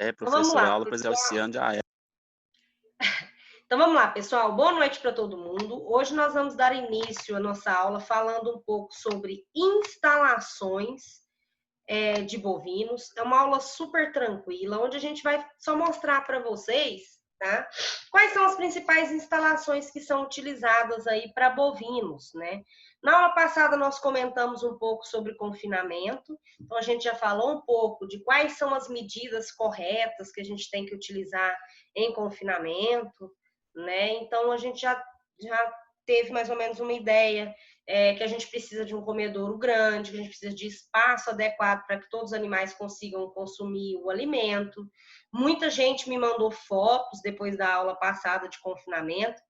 Então vamos professora, a lá, aula pessoal. presencial já é. Então vamos lá, pessoal. Boa noite para todo mundo. Hoje nós vamos dar início à nossa aula falando um pouco sobre instalações de bovinos. É uma aula super tranquila, onde a gente vai só mostrar para vocês, tá? Quais são as principais instalações que são utilizadas aí para bovinos, né? Na aula passada nós comentamos um pouco sobre confinamento, então a gente já falou um pouco de quais são as medidas corretas que a gente tem que utilizar em confinamento, né? Então a gente já teve mais ou menos uma ideia que a gente precisa de um comedouro grande, que a gente precisa de espaço adequado para que todos os animais consigam consumir o alimento. Muita gente me mandou fotos depois da aula passada de confinamento.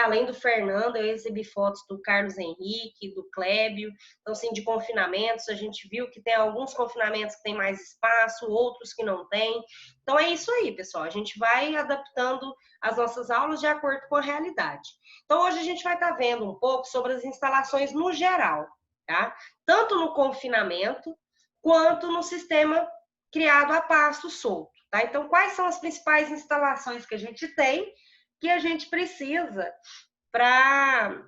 Além do Fernando, eu recebi fotos do Carlos Henrique, do Clébio. Então, assim, de confinamentos, a gente viu que tem alguns confinamentos que tem mais espaço, outros que não tem. Então, é isso aí, pessoal. A gente vai adaptando as nossas aulas de acordo com a realidade. Então, hoje a gente vai estar vendo um pouco sobre as instalações no geral, tá? Tanto no confinamento, quanto no sistema criado a pasto solto, tá? Então, quais são as principais instalações que a gente tem que a gente precisa para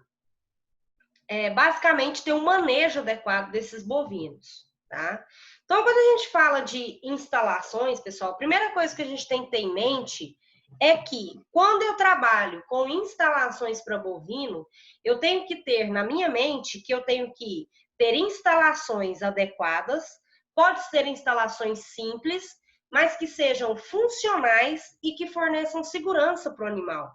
basicamente ter um manejo adequado desses bovinos, tá? Então, quando a gente fala de instalações, pessoal, a primeira coisa que a gente tem que ter em mente é que quando eu trabalho com instalações para bovino, eu tenho que ter na minha mente que eu tenho que ter instalações adequadas, pode ser instalações simples, mas que sejam funcionais e que forneçam segurança para o animal.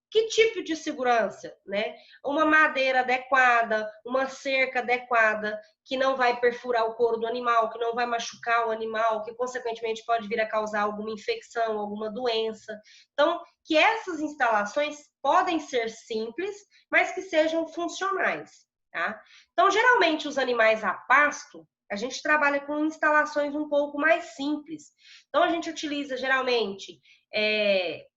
Que tipo de segurança, né? Uma madeira adequada, uma cerca adequada, que não vai perfurar o couro do animal, que não vai machucar o animal, que consequentemente pode vir a causar alguma infecção, alguma doença. Então, que essas instalações podem ser simples, mas que sejam funcionais, tá? Então, geralmente os animais a pasto, a gente trabalha com instalações um pouco mais simples. Então, a gente utiliza geralmente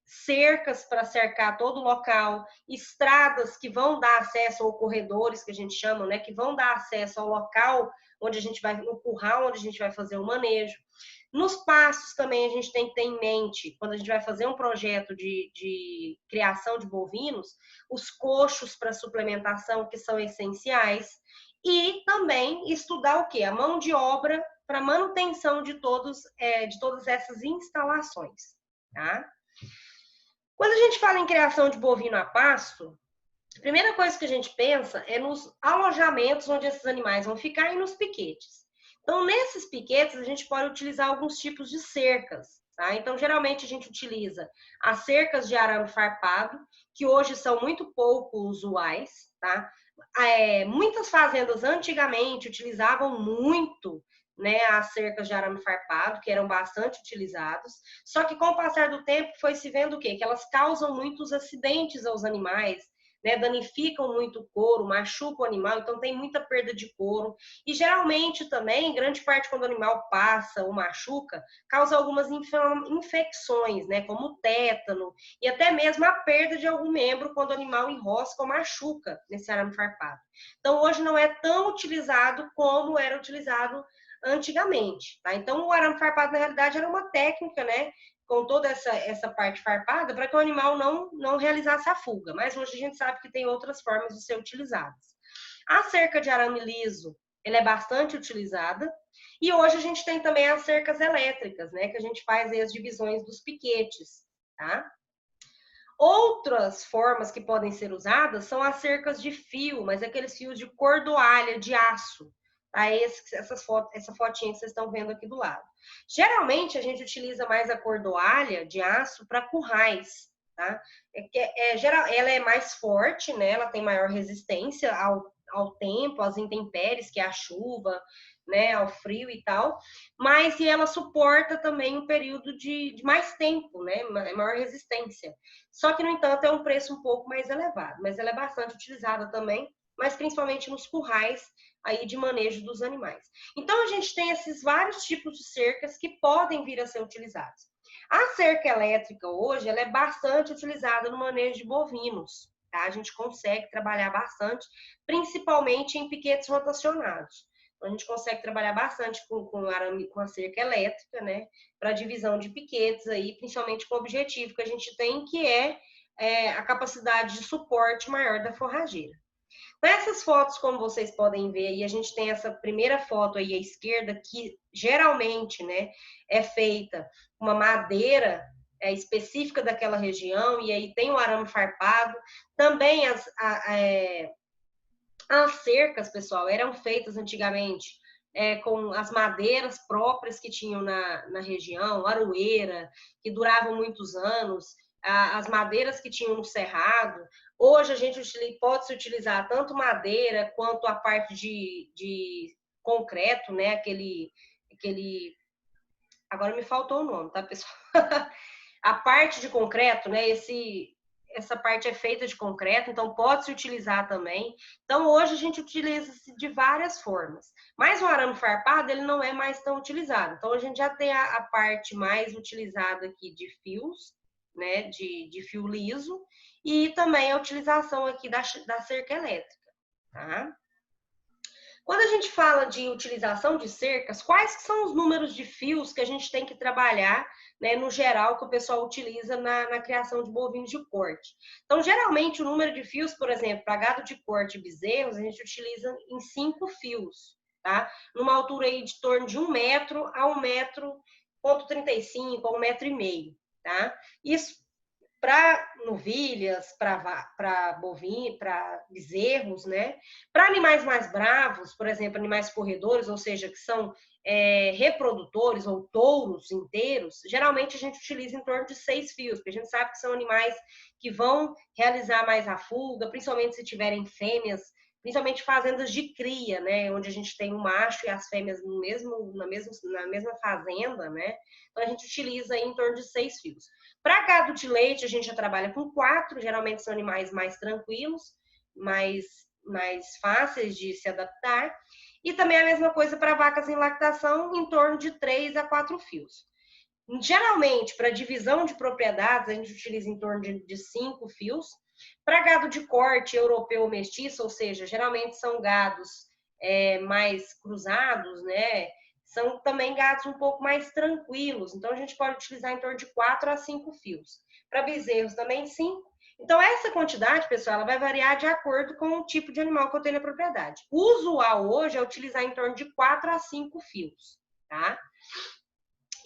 cercas para cercar todo o local, estradas que vão dar acesso, ou corredores que a gente chama, né, que vão dar acesso ao local onde a gente vai, no curral onde a gente vai fazer o manejo. Nos pastos também a gente tem que ter em mente, quando a gente vai fazer um projeto de criação de bovinos, os coxos para suplementação que são essenciais, e também estudar o quê? A mão de obra para manutenção de todas essas instalações, tá? Quando a gente fala em criação de bovino a pasto, a primeira coisa que a gente pensa é nos alojamentos onde esses animais vão ficar e nos piquetes. Então, nesses piquetes, a gente pode utilizar alguns tipos de cercas, tá? Então, geralmente, a gente utiliza as cercas de arame farpado, que hoje são muito pouco usuais, tá? Muitas fazendas antigamente utilizavam muito, né, as cercas de arame farpado, que eram bastante utilizados, só que com o passar do tempo foi se vendo o quê? Que elas causam muitos acidentes aos animais, né, danificam muito o couro, machucam o animal, então tem muita perda de couro. E geralmente também, grande parte quando o animal passa ou machuca, causa algumas infecções, né, como tétano, e até mesmo a perda de algum membro quando o animal enrosca ou machuca nesse arame farpado. Então hoje não é tão utilizado como era utilizado antigamente, tá? Então o arame farpado na realidade era uma técnica, né, com toda essa parte farpada para que o animal não realizasse a fuga, mas hoje a gente sabe que tem outras formas de ser utilizadas. A cerca de arame liso, ela é bastante utilizada, e hoje a gente tem também as cercas elétricas, né, que a gente faz aí as divisões dos piquetes, tá? Outras formas que podem ser usadas são as cercas de fio, mas aqueles fios de cordoalha, de aço. Tá? Essa fotinha que vocês estão vendo aqui do lado. Geralmente, a gente utiliza mais a cordoalha de aço para currais. Tá? Ela é mais forte, né? Ela tem maior resistência ao tempo, às intempéries, que é a chuva, né, ao frio e tal, mas e ela suporta também um período de mais tempo, né, maior resistência. Só que, no entanto, é um preço um pouco mais elevado, mas ela é bastante utilizada também, mas principalmente nos currais aí de manejo dos animais. Então, a gente tem esses vários tipos de cercas que podem vir a ser utilizados. A cerca elétrica hoje, ela é bastante utilizada no manejo de bovinos, tá? A gente consegue trabalhar bastante, principalmente em piquetes rotacionados. A gente consegue trabalhar bastante com arame, com a cerca elétrica, né? Para divisão de piquetes aí, principalmente com o objetivo que a gente tem, que é a capacidade de suporte maior da forrageira. Nessas fotos, como vocês podem ver aí, a gente tem essa primeira foto aí à esquerda, que geralmente, né, é feita uma madeira específica daquela região, e aí tem o arame farpado. Também as cercas, pessoal, eram feitas antigamente com as madeiras próprias que tinham na região, aroeira, que duravam muitos anos, as madeiras que tinham no cerrado. Hoje a gente pode-se utilizar tanto madeira quanto a parte de concreto, né? Aquele. Agora me faltou o nome, tá, pessoal? A parte de concreto, né? Essa parte é feita de concreto, então pode se utilizar também. Então hoje a gente utiliza de várias formas. Mas o arame farpado ele não é mais tão utilizado. Então a gente já tem a parte mais utilizada aqui de fios, né, de fio liso, e também a utilização aqui da cerca elétrica, tá? Quando a gente fala de utilização de cercas, quais que são os números de fios que a gente tem que trabalhar, né, no geral, que o pessoal utiliza na criação de bovinos de corte? Então, geralmente, o número de fios, por exemplo, para gado de corte e bezerros, a gente utiliza em 5 fios, tá? Numa altura aí de torno de 1 metro a 1,35 m, a 1,5 m, tá? Isso para novilhas, para bovinos, para bezerros, né? Para animais mais bravos, por exemplo, animais corredores, ou seja, que são reprodutores ou touros inteiros, geralmente a gente utiliza em torno de 6 fios, porque a gente sabe que são animais que vão realizar mais a fuga, principalmente se tiverem fêmeas, principalmente fazendas de cria, né? Onde a gente tem o macho e as fêmeas na mesma fazenda, né? Então a gente utiliza aí em torno de 6 fios. Para gado de leite, a gente já trabalha com 4, geralmente são animais mais tranquilos, mais fáceis de se adaptar. E também a mesma coisa para vacas em lactação, em torno de 3 a 4 fios. Geralmente, para divisão de propriedades, a gente utiliza em torno de 5 fios. Para gado de corte europeu ou mestiço, ou seja, geralmente são gados mais cruzados, né? São também gados um pouco mais tranquilos. Então, a gente pode utilizar em torno de 4 a 5 fios. Para bezerros, também 5. Então, essa quantidade, pessoal, ela vai variar de acordo com o tipo de animal que eu tenho na propriedade. O usual hoje é utilizar em torno de 4 a 5 fios, tá?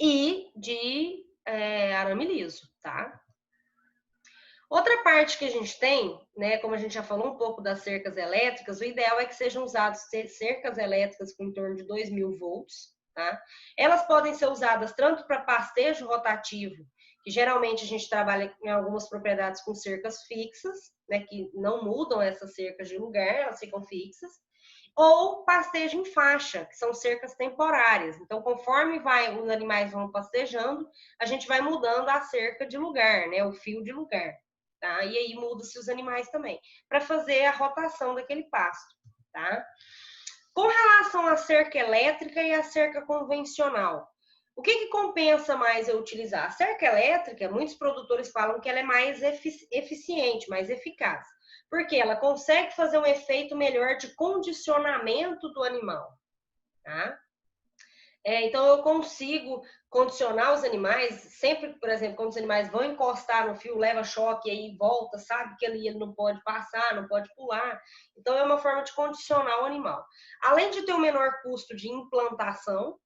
E de arame liso, tá? Outra parte que a gente tem, né, como a gente já falou um pouco das cercas elétricas, o ideal é que sejam usadas cercas elétricas com em torno de 2.000 volts, tá? Elas podem ser usadas tanto para pastejo rotativo, que geralmente a gente trabalha em algumas propriedades com cercas fixas, né, que não mudam essas cercas de lugar, elas ficam fixas, ou pastejo em faixa, que são cercas temporárias. Então, conforme os animais vão pastejando, a gente vai mudando a cerca de lugar, né, o fio de lugar. Tá? E aí muda-se os animais também, para fazer a rotação daquele pasto, tá? Com relação à cerca elétrica e à cerca convencional, o que compensa mais eu utilizar? A cerca elétrica, muitos produtores falam que ela é mais eficiente, mais eficaz, porque ela consegue fazer um efeito melhor de condicionamento do animal, tá? Então, eu consigo condicionar os animais, sempre, por exemplo, quando os animais vão encostar no fio, leva choque e aí volta, sabe que ali ele não pode passar, não pode pular. Então, é uma forma de condicionar o animal. Além de ter um menor custo de implantação,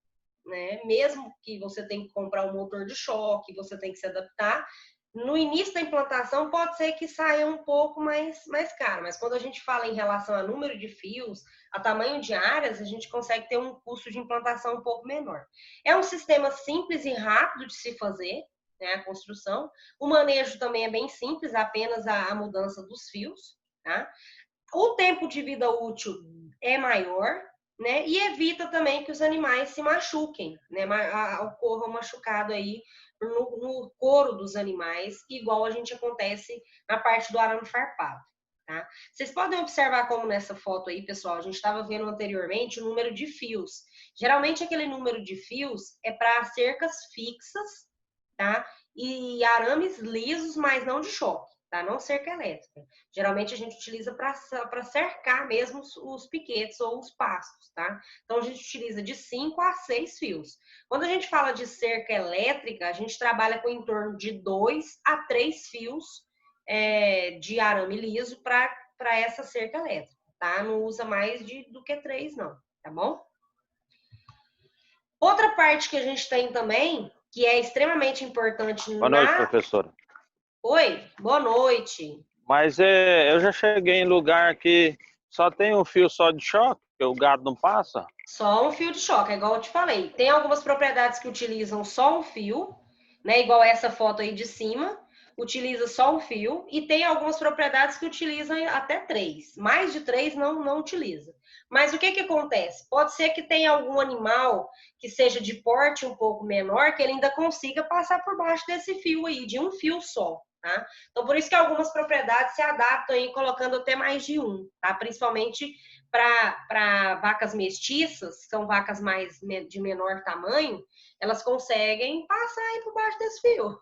né? Mesmo que você tenha que comprar um motor de choque, você tem que se adaptar, no início da implantação pode ser que saia um pouco mais caro, mas quando a gente fala em relação a número de fios, a tamanho de áreas, a gente consegue ter um custo de implantação um pouco menor. É um sistema simples e rápido de se fazer, né, a construção. O manejo também é bem simples, apenas a mudança dos fios, tá? O tempo de vida útil é maior, né? E evita também que os animais se machuquem, né? Ocorra um machucado aí no couro dos animais, igual a gente acontece na parte do arame farpado, tá? Vocês podem observar como nessa foto aí, pessoal, a gente estava vendo anteriormente o número de fios. Geralmente aquele número de fios é para cercas fixas, tá? E arames lisos, mas não de choque. tá? Não cerca elétrica. Geralmente a gente utiliza para cercar mesmo os piquetes ou os pastos, tá? Então a gente utiliza de 5 a 6 fios. Quando a gente fala de cerca elétrica, a gente trabalha com em torno de 2 a 3 fios de arame liso para essa cerca elétrica, tá? Não usa mais do que 3, não, tá bom? Outra parte que a gente tem também, que é extremamente importante Boa noite, professora. Oi, boa noite. Mas eu já cheguei em lugar que só tem um fio só de choque, que o gado não passa? Só um fio de choque, é igual eu te falei. Tem algumas propriedades que utilizam só um fio, né? Igual essa foto aí de cima, utiliza só um fio. E tem algumas propriedades que utilizam até 3. Mais de 3 não utiliza. Mas o que acontece? Pode ser que tenha algum animal que seja de porte um pouco menor, que ele ainda consiga passar por baixo desse fio aí, de um fio só. Tá? Então, por isso que algumas propriedades se adaptam aí, colocando até mais de um, tá? Principalmente para vacas mestiças, que são vacas de menor tamanho, elas conseguem passar aí por baixo desse fio.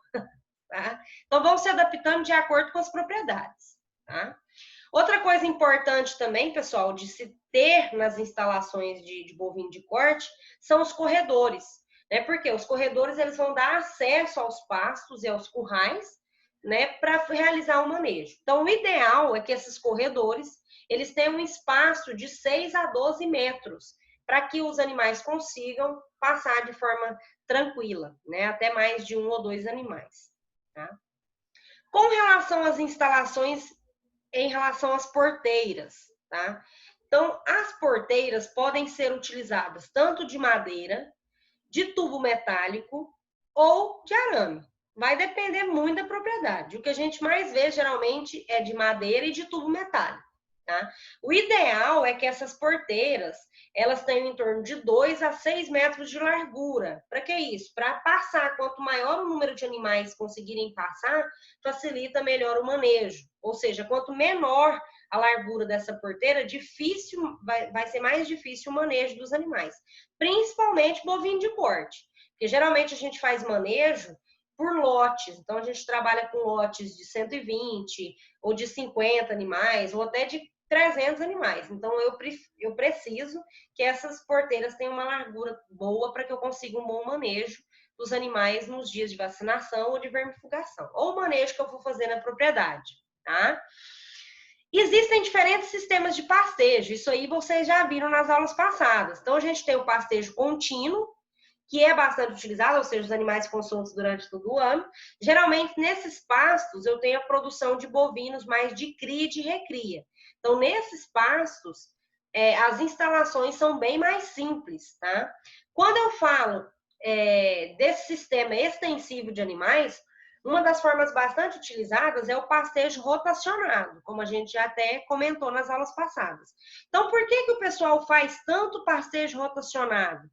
Tá? Então, vão se adaptando de acordo com as propriedades. Tá? Outra coisa importante também, pessoal, de se ter nas instalações de bovino de corte, são os corredores. Né? Porque os corredores eles vão dar acesso aos pastos e aos currais, né, para realizar o manejo. Então, o ideal é que esses corredores eles tenham um espaço de 6 a 12 metros, para que os animais consigam passar de forma tranquila, né, até mais de 1 ou 2 animais. Tá? Com relação às instalações, em relação às porteiras, tá? Então, as porteiras podem ser utilizadas tanto de madeira, de tubo metálico ou de arame. Vai depender muito da propriedade. O que a gente mais vê geralmente é de madeira e de tubo metálico. Tá? O ideal é que essas porteiras elas tenham em torno de 2 a 6 metros de largura. Para que isso? Para passar, quanto maior o número de animais conseguirem passar, facilita melhor o manejo. Ou seja, quanto menor a largura dessa porteira, vai ser mais difícil o manejo dos animais. Principalmente bovino de corte. Porque geralmente a gente faz manejo por lotes. Então, a gente trabalha com lotes de 120 ou de 50 animais, ou até de 300 animais. Então, eu preciso que essas porteiras tenham uma largura boa para que eu consiga um bom manejo dos animais nos dias de vacinação ou de vermifugação, ou o manejo que eu vou fazer na propriedade, tá? Existem diferentes sistemas de pastejo, isso aí vocês já viram nas aulas passadas. Então, a gente tem o pastejo contínuo, que é bastante utilizado, ou seja, os animais ficam soltos durante todo o ano. Geralmente, nesses pastos, eu tenho a produção de bovinos mais de cria e de recria. Então, nesses pastos, as instalações são bem mais simples, tá? Quando eu falo desse sistema extensivo de animais, uma das formas bastante utilizadas é o pastejo rotacionado, como a gente já até comentou nas aulas passadas. Então, por que o pessoal faz tanto pastejo rotacionado?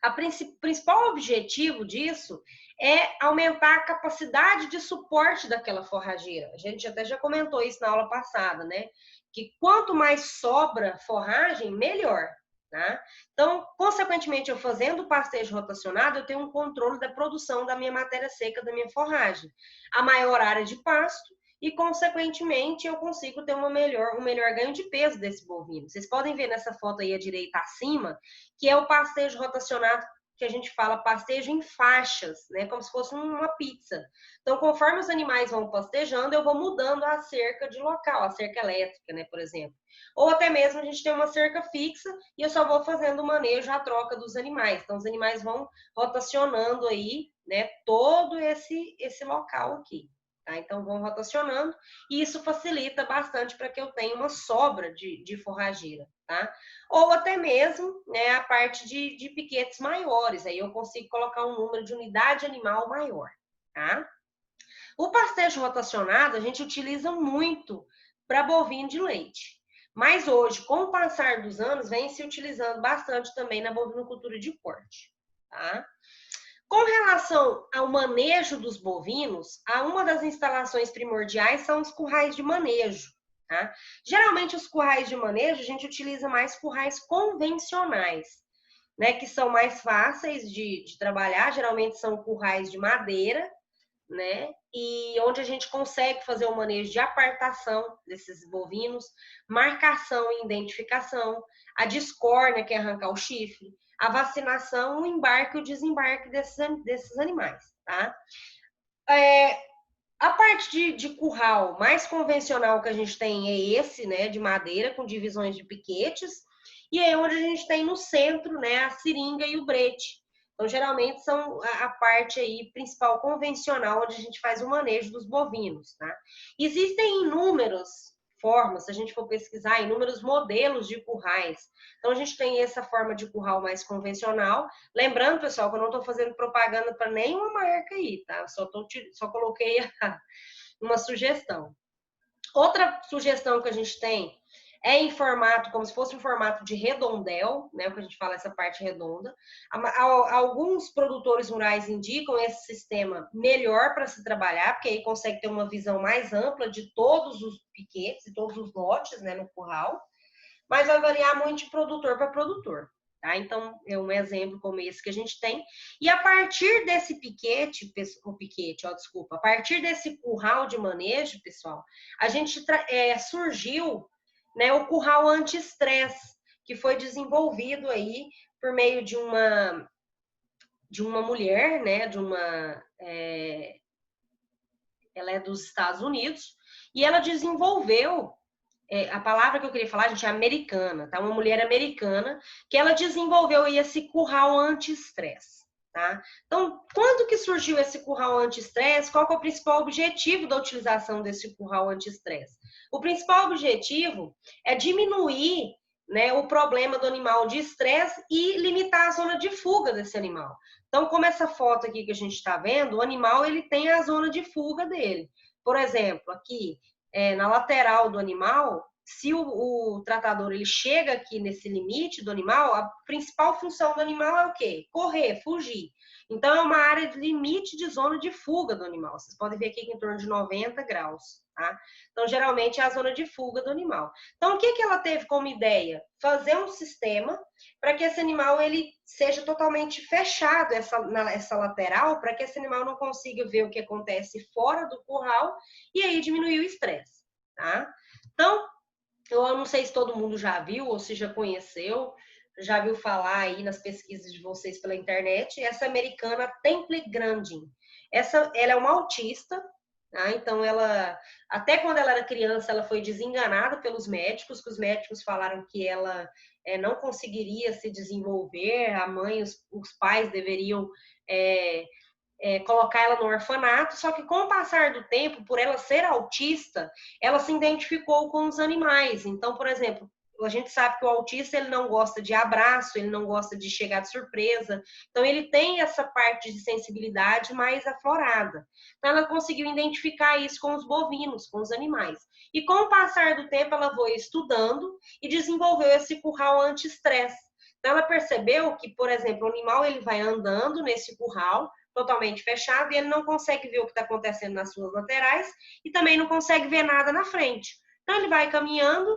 O principal objetivo disso é aumentar a capacidade de suporte daquela forrageira. A gente até já comentou isso na aula passada, né? Que quanto mais sobra forragem, melhor. Tá? Então, consequentemente, eu fazendo o pastejo rotacionado, eu tenho um controle da produção da minha matéria seca, da minha forragem. A maior área de pasto e, consequentemente, eu consigo ter um melhor ganho de peso desse bovino. Vocês podem ver nessa foto aí à direita acima, que é o pastejo rotacionado, que a gente fala pastejo em faixas, né? Como se fosse uma pizza. Então, conforme os animais vão pastejando, eu vou mudando a cerca de local, a cerca elétrica, né, por exemplo. Ou até mesmo a gente tem uma cerca fixa e eu só vou fazendo o manejo, a troca dos animais. Então, os animais vão rotacionando aí, né, todo esse local aqui. Tá? Então, vão rotacionando e isso facilita bastante para que eu tenha uma sobra de forrageira. Tá? Ou até mesmo, né, a parte de piquetes maiores, aí eu consigo colocar um número de unidade animal maior. Tá? O pastejo rotacionado a gente utiliza muito para bovino de leite. Mas hoje, com o passar dos anos, vem se utilizando bastante também na bovinocultura de corte. Tá? Com relação ao manejo dos bovinos, uma das instalações primordiais são os currais de manejo. Tá? Geralmente, os currais de manejo, a gente utiliza mais currais convencionais, né, que são mais fáceis de trabalhar. Geralmente, são currais de madeira, né? E onde a gente consegue fazer o manejo de apartação desses bovinos, marcação e identificação, a descórnia, que é arrancar o chifre, a vacinação, o embarque e o desembarque desses animais, tá? A parte de curral mais convencional que a gente tem é esse, né, de madeira, com divisões de piquetes, e é onde a gente tem no centro, né, a seringa e o brete. Então, geralmente, são a parte aí principal convencional, onde a gente faz o manejo dos bovinos, tá? Existem inúmeras formas, se a gente for pesquisar, inúmeros modelos de currais. Então, a gente tem essa forma de curral mais convencional. Lembrando, pessoal, que eu não estou fazendo propaganda para nenhuma marca aí, tá? Só coloquei uma sugestão. Outra sugestão que a gente tem é em formato, como se fosse um formato de redondel, né? O que a gente fala, essa parte redonda. Alguns produtores rurais indicam esse sistema melhor para se trabalhar, porque aí consegue ter uma visão mais ampla de todos os piquetes e todos os lotes, né, no curral. Mas vai variar muito de produtor para produtor. Tá? Então, é um exemplo como esse que a gente tem. E a partir desse a partir desse curral de manejo, pessoal, a gente surgiu, né, o curral anti-estresse, que foi desenvolvido aí por meio de uma mulher, né, ela é dos Estados Unidos, e ela desenvolveu a palavra que eu queria falar, gente, é americana, tá? Uma mulher americana que ela desenvolveu aí esse curral anti-estresse, tá? Então, quando que surgiu esse curral anti-estresse? Qual que é o principal objetivo da utilização desse curral anti-estresse? O principal objetivo é diminuir, né, o problema do animal de estresse e limitar a zona de fuga desse animal. Então, como essa foto aqui que a gente está vendo, o animal ele tem a zona de fuga dele. Por exemplo, aqui na lateral do animal, se o tratador ele chega aqui nesse limite do animal, a principal função do animal é o quê? Correr, fugir. Então, é uma área de limite de zona de fuga do animal. Vocês podem ver aqui que é em torno de 90 graus, tá? Então, geralmente é a zona de fuga do animal. Então, o que que ela teve como ideia? Fazer um sistema para que esse animal ele seja totalmente fechado, essa lateral, para que esse animal não consiga ver o que acontece fora do curral e aí diminuir o estresse, tá? Então, eu não sei se todo mundo já viu ou se já conheceu, já viu falar aí nas pesquisas de vocês pela internet, essa americana Temple Grandin. Ela é uma autista, tá? Então ela, até quando ela era criança, ela foi desenganada pelos médicos, que os médicos falaram que ela não conseguiria se desenvolver, a mãe, os pais deveriam colocar ela no orfanato, só que com o passar do tempo, por ela ser autista, ela se identificou com os animais. Então, por exemplo, a gente sabe que o autista ele não gosta de abraço, ele não gosta de chegar de surpresa, então ele tem essa parte de sensibilidade mais aflorada. Então ela conseguiu identificar isso com os bovinos, com os animais. E com o passar do tempo ela foi estudando e desenvolveu esse curral anti-estresse. Então ela percebeu que, por exemplo, o animal ele vai andando nesse curral, totalmente fechado, e ele não consegue ver o que está acontecendo nas suas laterais e também não consegue ver nada na frente. Então ele vai caminhando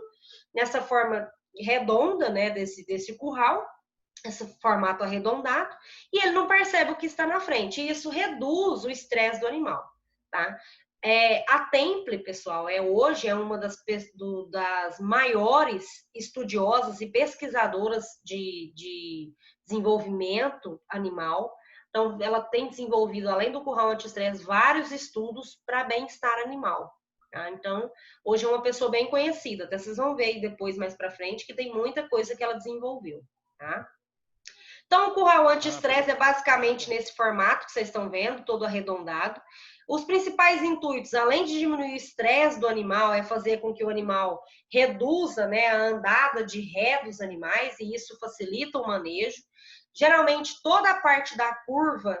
nessa forma redonda, né, desse curral, esse formato arredondado, e ele não percebe o que está na frente. E isso reduz o estresse do animal, tá? A Temple, pessoal, hoje é uma das maiores estudiosas e pesquisadoras de desenvolvimento animal. Então, ela tem desenvolvido, além do curral anti-estresse, vários estudos para bem-estar animal. Tá? Então, hoje é uma pessoa bem conhecida. Até vocês vão ver aí depois, mais para frente, que tem muita coisa que ela desenvolveu. Tá? Então, o curral anti-estresse é basicamente nesse formato que vocês estão vendo, todo arredondado. Os principais intuitos, além de diminuir o estresse do animal, é fazer com que o animal reduza, né, a andada de ré dos animais, e isso facilita o manejo. Geralmente, toda a parte da curva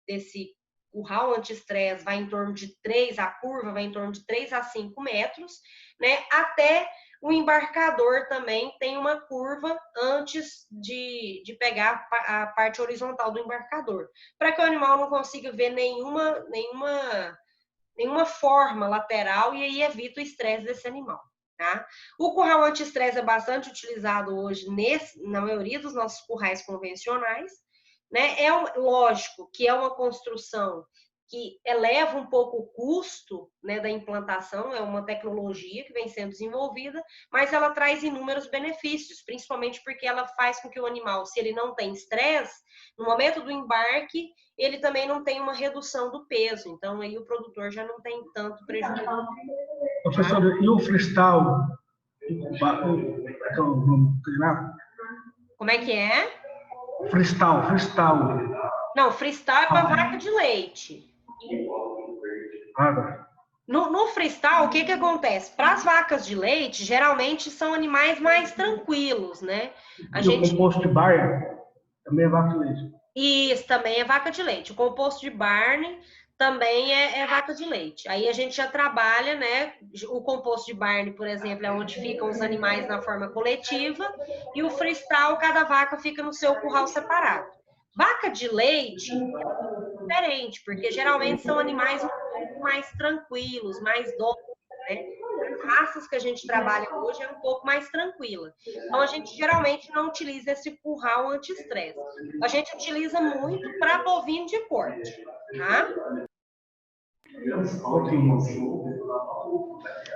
desse curral anti-estresse vai em torno de 3, a curva vai em torno de 3 a 5 metros, né? Até o embarcador também tem uma curva antes de pegar a parte horizontal do embarcador, para que o animal não consiga ver nenhuma forma lateral e aí evita o estresse desse animal. Tá? O curral anti-estresse é bastante utilizado hoje na maioria dos nossos currais convencionais, né? Lógico que é uma construção que eleva um pouco o custo, né, da implantação, é uma tecnologia que vem sendo desenvolvida, mas ela traz inúmeros benefícios, principalmente porque ela faz com que o animal, se ele não tem estresse, no momento do embarque, ele também não tem uma redução do peso, então aí o produtor já não tem tanto prejuízo. Professor, e o freestyle? Como é que é? Freestyle. Não, freestyle é para vaca de leite. No freestyle, o que que acontece? Para as vacas de leite, geralmente são animais mais tranquilos, né? O composto de Barney também é vaca de leite. Isso, também é vaca de leite. O composto de Barney também é vaca de leite. Aí a gente já trabalha, né? O composto de Barney, por exemplo, é onde ficam os animais na forma coletiva, e o freestyle, cada vaca fica no seu curral separado. Vaca de leite é diferente, porque geralmente são animais um pouco mais tranquilos, mais dóceis, né? As raças que a gente trabalha hoje é um pouco mais tranquila. Então, a gente geralmente não utiliza esse curral anti-estresse. A gente utiliza muito para bovino de corte, tá?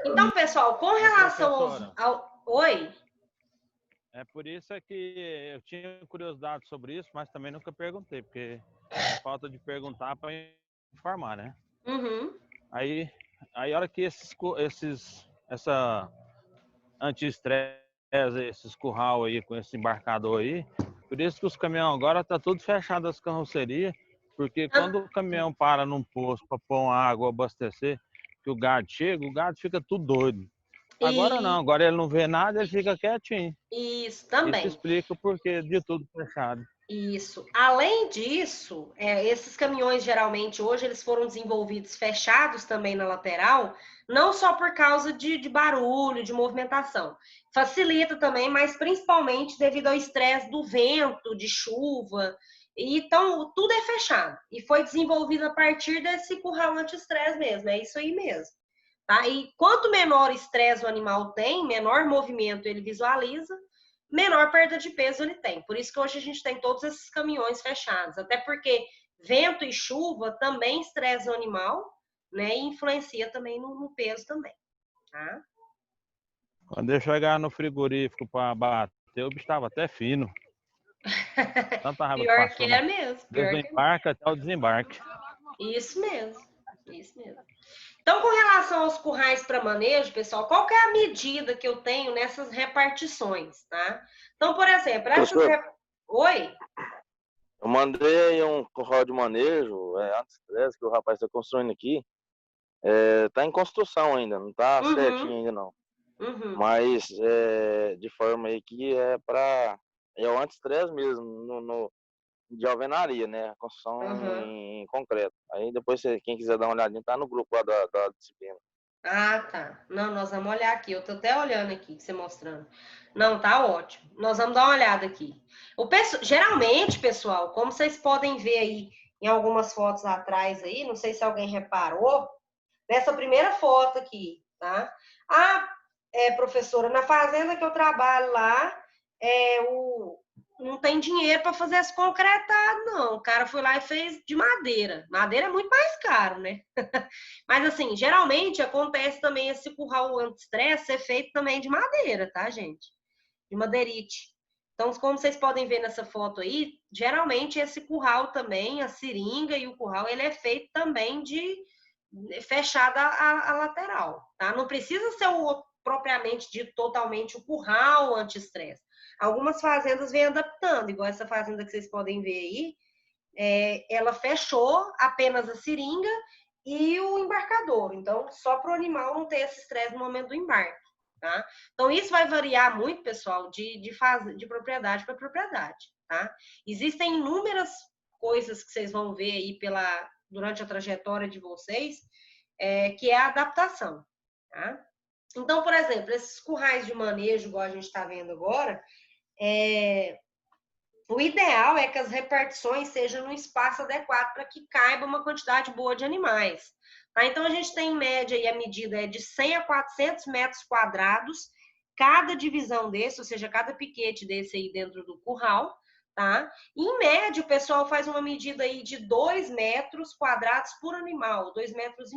Então, pessoal, com relação ao... Oi? É por isso que eu tinha curiosidade sobre isso, mas também nunca perguntei, porque é falta de perguntar para informar, né? Uhum. Aí a hora que essa anti-estresse, esses curral aí com esse embarcador aí, por isso que os caminhões agora tá tudo fechado as carrocerias, porque quando o caminhão para num posto para pôr uma água, abastecer, que o gado chega, o gado fica tudo doido. Agora não, agora ele não vê nada, ele fica quietinho. Isso também. Isso explica o porquê de tudo fechado. Isso. Além disso, esses caminhões geralmente hoje eles foram desenvolvidos fechados também na lateral, não só por causa de barulho, de movimentação. Facilita também, mas principalmente devido ao estresse do vento, de chuva. Então, tudo é fechado. E foi desenvolvido a partir desse curral anti-estresse mesmo, é isso aí mesmo. Tá? E quanto menor estresse o animal tem, menor movimento ele visualiza, menor perda de peso ele tem. Por isso que hoje a gente tem todos esses caminhões fechados. Até porque vento e chuva também estressam o animal, né? E influencia também no peso também, tá? Quando eu chegar no frigorífico para bater, o bicho estava até fino. Tanta raiva Pior passou, que é mesmo. Desde o embarque até o desembarque. Isso mesmo. Isso mesmo. Então, com relação aos currais para manejo, pessoal, qual que é a medida que eu tenho nessas repartições, tá? Então, por exemplo, Oi? Eu mandei um curral de manejo, anti-estresse, que o rapaz está construindo aqui. Tá em construção ainda, não tá certinho ainda não. Mas de forma aí que é o anti-estresse mesmo, de alvenaria, né? A construção em concreto. Aí depois, quem quiser dar uma olhadinha, tá no grupo lá da disciplina. Ah, tá. Não, nós vamos olhar aqui. Eu tô até olhando aqui, você mostrando. Não, tá ótimo. Nós vamos dar uma olhada aqui. Geralmente, pessoal, como vocês podem ver aí em algumas fotos atrás aí, não sei se alguém reparou, nessa primeira foto aqui, tá? Ah, professora, na fazenda que eu trabalho lá, não tem dinheiro para fazer esse concretado, não. O cara foi lá e fez de madeira. Madeira é muito mais caro, né? Mas, assim, geralmente acontece também esse curral anti-estresse ser feito também de madeira, tá, gente? De madeirite. Então, como vocês podem ver nessa foto aí, geralmente esse curral também, a seringa e o curral, ele é feito também de fechada a lateral, tá? Não precisa ser propriamente dito totalmente o curral anti-estresse. Algumas fazendas vêm adaptando, igual essa fazenda que vocês podem ver aí, ela fechou apenas a seringa e o embarcador. Então, só para o animal não ter esse estresse no momento do embarque, tá? Então, isso vai variar muito, pessoal, de propriedade para propriedade, tá? Existem inúmeras coisas que vocês vão ver aí durante a trajetória de vocês, que é a adaptação, tá? Então, por exemplo, esses currais de manejo, igual a gente está vendo agora, o ideal é que as repartições sejam no espaço adequado para que caiba uma quantidade boa de animais. Tá? Então, a gente tem em média, e a medida é de 100 a 400 metros quadrados, cada divisão desse, ou seja, cada piquete desse aí dentro do curral, tá? E, em média, o pessoal faz uma medida aí de 2 metros quadrados por animal, 2,5 metros.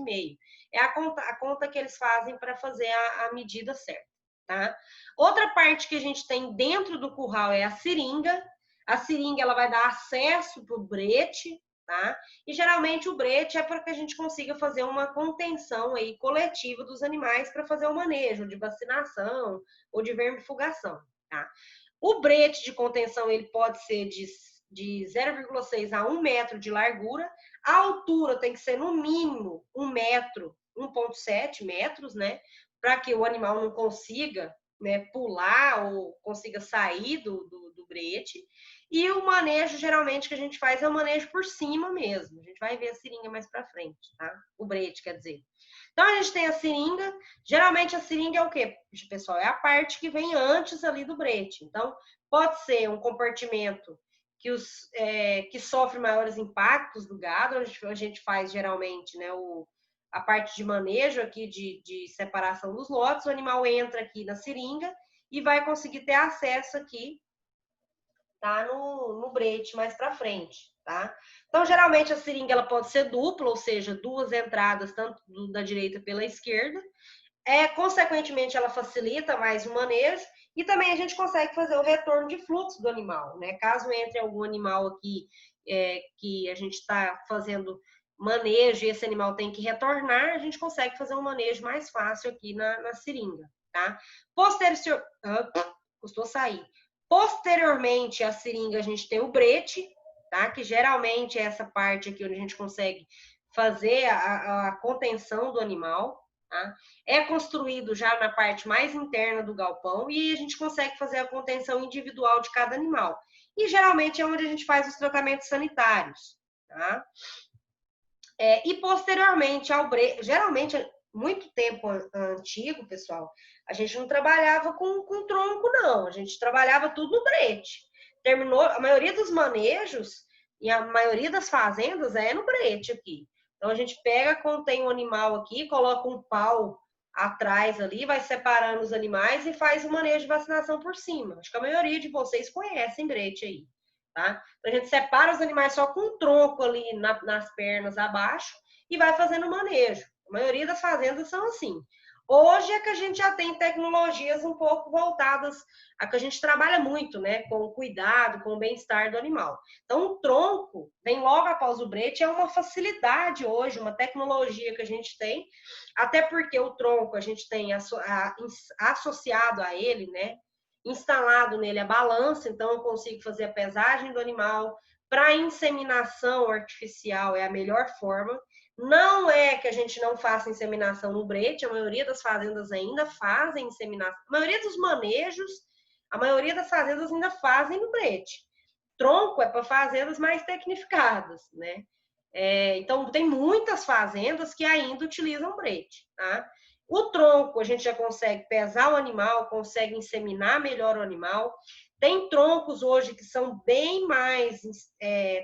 É a conta que eles fazem para fazer a medida certa, tá? Outra parte que a gente tem dentro do curral é a seringa. A seringa, ela vai dar acesso para o brete, tá? E, geralmente, o brete é para que a gente consiga fazer uma contenção aí coletiva dos animais para fazer o manejo de vacinação ou de vermifugação, tá? O brete de contenção, ele pode ser de 0,6 a 1 metro de largura. A altura tem que ser, no mínimo, 1 metro, 1,7 metros, né? Para que o animal não consiga, né, pular ou consiga sair do brete. E o manejo, geralmente, que a gente faz é o manejo por cima mesmo. A gente vai ver a seringa mais para frente, tá? O brete, quer dizer. Então, a gente tem a seringa. Geralmente, a seringa é o quê, pessoal? É a parte que vem antes ali do brete. Então, pode ser um compartimento que sofre maiores impactos do gado. A gente faz, geralmente, né, a parte de manejo aqui de separação dos lotes. O animal entra aqui na seringa e vai conseguir ter acesso aqui, tá, no brete mais para frente, tá? Então, geralmente, a seringa ela pode ser dupla, ou seja, 2 entradas, tanto da direita pela esquerda. Consequentemente, ela facilita mais o manejo e também a gente consegue fazer o retorno de fluxo do animal, né? Caso entre algum animal aqui que a gente está fazendo manejo e esse animal tem que retornar, a gente consegue fazer um manejo mais fácil aqui na seringa, tá? Custou sair. Posteriormente, a seringa, a gente tem o brete, tá? Que geralmente é essa parte aqui onde a gente consegue fazer a contenção do animal, tá? É construído já na parte mais interna do galpão e a gente consegue fazer a contenção individual de cada animal. E geralmente é onde a gente faz os tratamentos sanitários, tá? E posteriormente ao brete, geralmente, muito tempo antigo, pessoal, a gente não trabalhava com tronco, não. A gente trabalhava tudo no brete. Terminou, a maioria dos manejos e a maioria das fazendas é no brete aqui. Então, a gente pega, contém o animal aqui, coloca um pau atrás ali, vai separando os animais e faz o manejo de vacinação por cima. Acho que a maioria de vocês conhecem brete aí, tá? Então, a gente separa os animais só com o tronco ali nas pernas abaixo e vai fazendo o manejo. A maioria das fazendas são assim. Hoje é que a gente já tem tecnologias um pouco voltadas a que a gente trabalha muito, né? Com o cuidado, com o bem-estar do animal. Então, o tronco vem logo após o brete, é uma facilidade hoje, uma tecnologia que a gente tem, até porque o tronco a gente tem associado a ele, né? Instalado nele a balança, então eu consigo fazer a pesagem do animal. Para inseminação artificial é a melhor forma. Não é que a gente não faça inseminação no brete, a maioria das fazendas ainda fazem inseminação. A maioria dos manejos, a maioria das fazendas ainda fazem no brete. Tronco é para fazendas mais tecnificadas, né? Então, tem muitas fazendas que ainda utilizam brete, tá? O tronco, a gente já consegue pesar o animal, consegue inseminar melhor o animal. Tem troncos hoje que são bem mais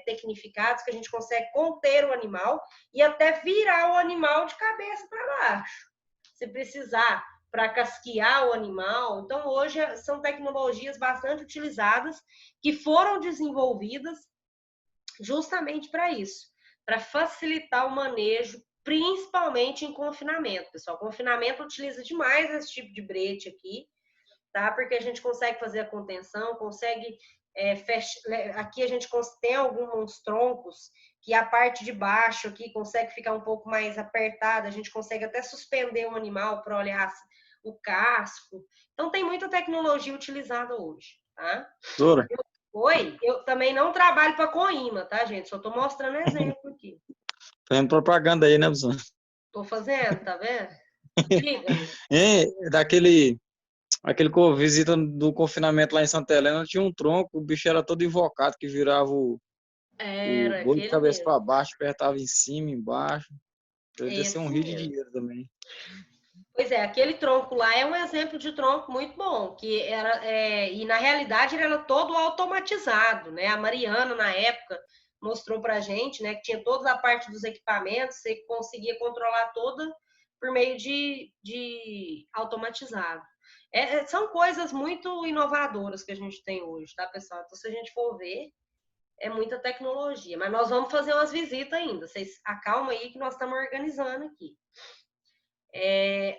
tecnificados, que a gente consegue conter o animal e até virar o animal de cabeça para baixo, se precisar, para casquear o animal. Então, hoje são tecnologias bastante utilizadas que foram desenvolvidas justamente para isso, para facilitar o manejo, principalmente em confinamento, pessoal. Confinamento utiliza demais esse tipo de brete aqui, tá? Porque a gente consegue fazer a contenção, consegue aqui a gente tem alguns troncos que a parte de baixo aqui consegue ficar um pouco mais apertada, a gente consegue até suspender o animal para olhar o casco. Então tem muita tecnologia utilizada hoje, tá? Doutora. Eu também não trabalho para Coima, tá, gente? Só tô mostrando exemplo aqui. Fazendo propaganda aí, né, professor? Tô fazendo, tá vendo? Diga. Aquele que eu visita do confinamento lá em Santa Helena, tinha um tronco, o bicho era todo invocado, que virava o boi de cabeça para baixo, apertava em cima, embaixo. Devia ser um rio de dinheiro também. Pois é, aquele tronco lá é um exemplo de tronco muito bom, que e na realidade ele era todo automatizado, né? A Mariana, na época, mostrou pra gente, né, que tinha toda a parte dos equipamentos, você conseguia controlar toda por meio de automatizado. São coisas muito inovadoras que a gente tem hoje, tá, pessoal? Então, se a gente for ver, é muita tecnologia. Mas nós vamos fazer umas visitas ainda. Vocês acalmam aí que nós estamos organizando aqui.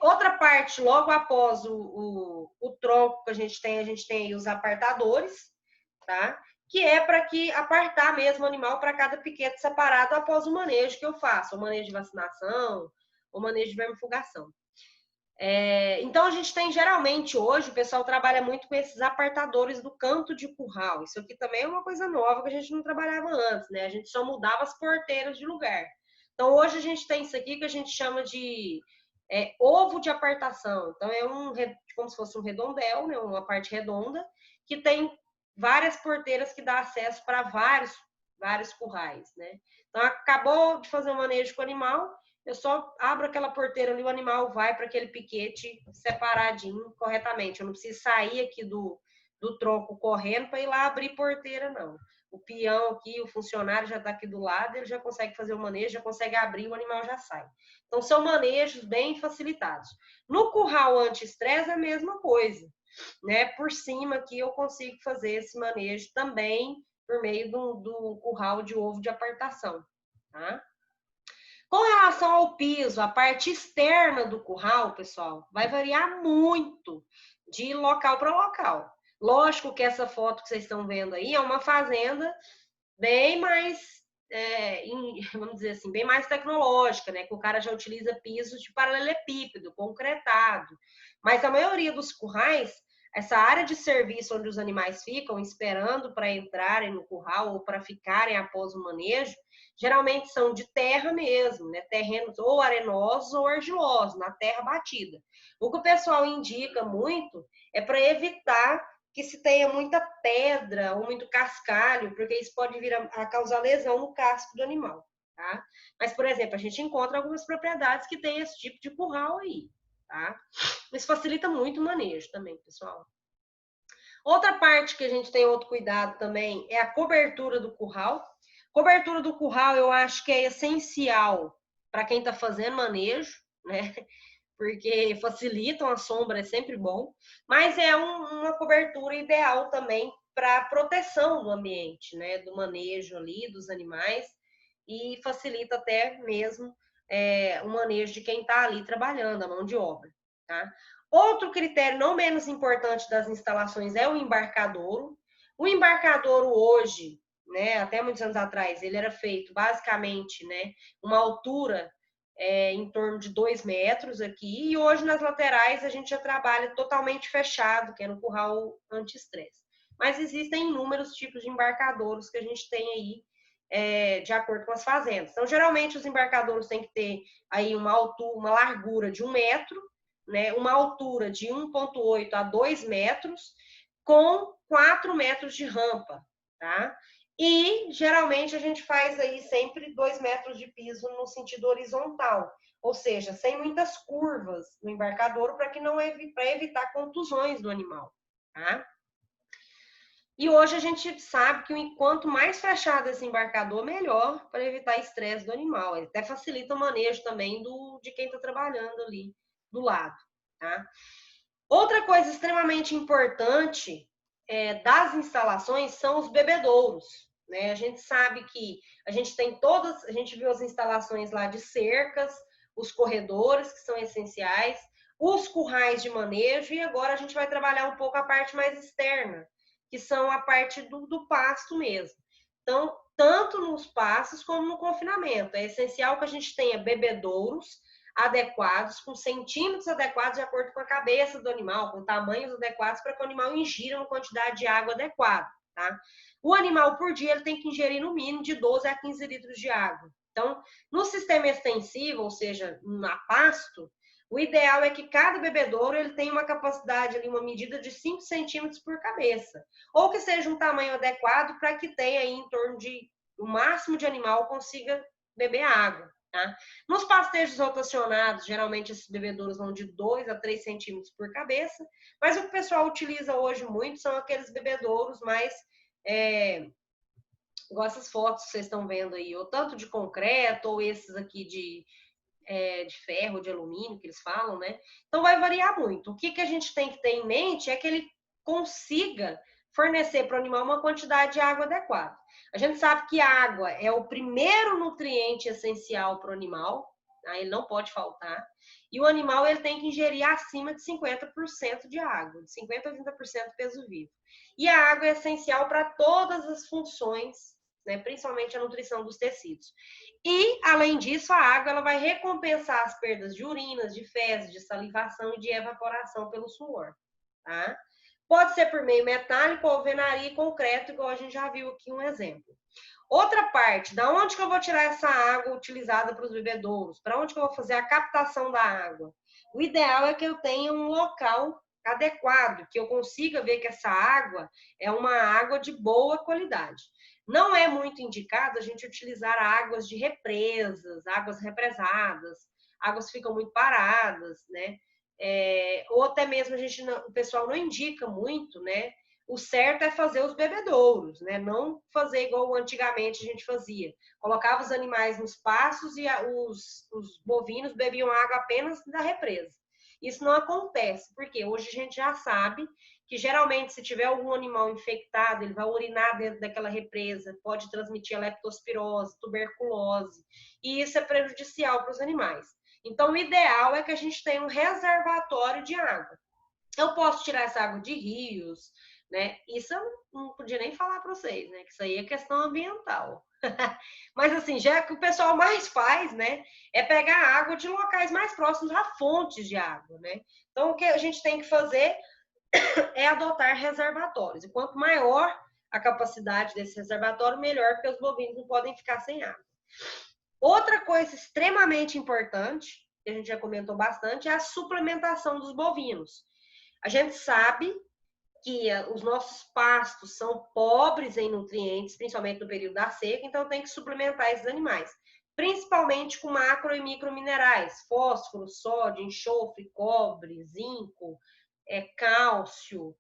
Outra parte, logo após o tronco que a gente tem aí os apartadores, tá? Que é para que apartar mesmo o animal para cada piquete separado após o manejo que eu faço, o manejo de vacinação, o manejo de vermifugação. Então, a gente tem, geralmente, hoje, o pessoal trabalha muito com esses apartadores do canto de curral. Isso aqui também é uma coisa nova que a gente não trabalhava antes, né? A gente só mudava as porteiras de lugar. Então, hoje a gente tem isso aqui que a gente chama de ovo de apartação. Então, como se fosse um redondel, né? Uma parte redonda, que tem várias porteiras que dá acesso para vários currais, né? Então, acabou de fazer o manejo com o animal, eu só abro aquela porteira ali, o animal vai para aquele piquete separadinho, corretamente. Eu não preciso sair aqui do tronco correndo para ir lá abrir porteira, não. O peão aqui, o funcionário já está aqui do lado, ele já consegue fazer o manejo, já consegue abrir, o animal já sai. Então, são manejos bem facilitados. No curral anti-estresse é a mesma coisa, né? Por cima aqui eu consigo fazer esse manejo também por meio do curral de ovo de apartação, tá? Com relação ao piso, a parte externa do curral, pessoal, vai variar muito de local para local. Lógico que essa foto que vocês estão vendo aí é uma fazenda bem mais, vamos dizer assim, bem mais tecnológica, né? Que o cara já utiliza piso de paralelepípedo, concretado. Mas a maioria dos currais, essa área de serviço onde os animais ficam esperando para entrarem no curral ou para ficarem após o manejo, geralmente são de terra mesmo, né? Terrenos ou arenosos ou argilosos, na terra batida. O que o pessoal indica muito é para evitar que se tenha muita pedra ou muito cascalho, porque isso pode vir a causar lesão no casco do animal, tá? Mas, por exemplo, a gente encontra algumas propriedades que têm esse tipo de curral aí, tá? Isso facilita muito o manejo também, pessoal. Outra parte que a gente tem outro cuidado também é a cobertura do curral. Cobertura do curral eu acho que é essencial para quem está fazendo manejo, né? Porque facilitam a sombra, é sempre bom, mas é uma cobertura ideal também para proteção do ambiente, né? Do manejo ali dos animais e facilita até mesmo o manejo de quem está ali trabalhando, a mão de obra, tá? Outro critério não menos importante das instalações é o embarcadouro. O embarcadouro hoje, né, até muitos anos atrás, ele era feito basicamente, né, uma altura em torno de 2 metros aqui, e hoje nas laterais a gente já trabalha totalmente fechado, que é no curral anti-estresse. Mas existem inúmeros tipos de embarcadouros que a gente tem aí, de acordo com as fazendas. Então, geralmente os embarcadouros têm que ter aí uma largura de 1 metro, né, uma altura de 1,8 a 2 metros, com 4 metros de rampa, tá? E, geralmente, a gente faz aí sempre 2 metros de piso no sentido horizontal, ou seja, sem muitas curvas no embarcadouro para evitar contusões do animal, tá? E hoje a gente sabe que quanto mais fechado esse embarcador, melhor para evitar estresse do animal. Ele até facilita o manejo também de quem está trabalhando ali do lado, tá? Outra coisa extremamente importante das instalações são os bebedouros, né? A gente sabe que a gente viu as instalações lá de cercas, os corredores que são essenciais, os currais de manejo, e agora a gente vai trabalhar um pouco a parte mais externa, que são a parte do pasto mesmo. Então, tanto nos pastos como no confinamento, é essencial que a gente tenha bebedouros adequados, com centímetros adequados de acordo com a cabeça do animal, com tamanhos adequados para que o animal ingira uma quantidade de água adequada, tá? O animal, por dia, ele tem que ingerir no mínimo de 12 a 15 litros de água. Então, no sistema extensivo, ou seja, na pasto, o ideal é que cada bebedouro ele tenha uma capacidade, ali, uma medida de 5 centímetros por cabeça, ou que seja um tamanho adequado para que tenha aí em torno de o máximo de animal consiga beber água. Tá? Nos pastejos rotacionados, geralmente esses bebedouros vão de 2 a 3 centímetros por cabeça, mas o que o pessoal utiliza hoje muito são aqueles bebedouros mais, igual essas fotos que vocês estão vendo aí, ou tanto de concreto, ou esses aqui de ferro, de alumínio, que eles falam, né? Então vai variar muito. O que a gente tem que ter em mente é que ele consiga fornecer para o animal uma quantidade de água adequada. A gente sabe que a água é o primeiro nutriente essencial para o animal, tá? Ele não pode faltar. E o animal ele tem que ingerir acima de 50% de água, de 50% a 30% peso vivo. E a água é essencial para todas as funções, né? Principalmente a nutrição dos tecidos. E, além disso, a água ela vai recompensar as perdas de urinas, de fezes, de salivação e de evaporação pelo suor, tá? Pode ser por meio metálico, alvenaria e concreto, igual a gente já viu aqui um exemplo. Outra parte, da onde que eu vou tirar essa água utilizada para os bebedouros? Para onde que eu vou fazer a captação da água? O ideal é que eu tenha um local adequado, que eu consiga ver que essa água é uma água de boa qualidade. Não é muito indicado a gente utilizar águas de represas, águas represadas, águas ficam muito paradas, né? Ou até mesmo o pessoal não indica muito, né? O certo é fazer os bebedouros, né? Não fazer igual antigamente a gente fazia. Colocava os animais nos pastos e os bovinos bebiam água apenas da represa. Isso não acontece, porque hoje a gente já sabe que geralmente se tiver algum animal infectado, ele vai urinar dentro daquela represa, pode transmitir a leptospirose, tuberculose, e isso é prejudicial para os animais. Então, o ideal é que a gente tenha um reservatório de água. Eu posso tirar essa água de rios, né? Isso eu não podia nem falar para vocês, né? Que isso aí é questão ambiental. Mas assim, já que o pessoal mais faz, né? É pegar água de locais mais próximos a fontes de água, né? Então, o que a gente tem que fazer é adotar reservatórios. E quanto maior a capacidade desse reservatório, melhor, porque os bovinos não podem ficar sem água. Outra coisa extremamente importante, que a gente já comentou bastante, é a suplementação dos bovinos. A gente sabe que os nossos pastos são pobres em nutrientes, principalmente no período da seca, então tem que suplementar esses animais, principalmente com macro e microminerais, fósforo, sódio, enxofre, cobre, zinco, cálcio,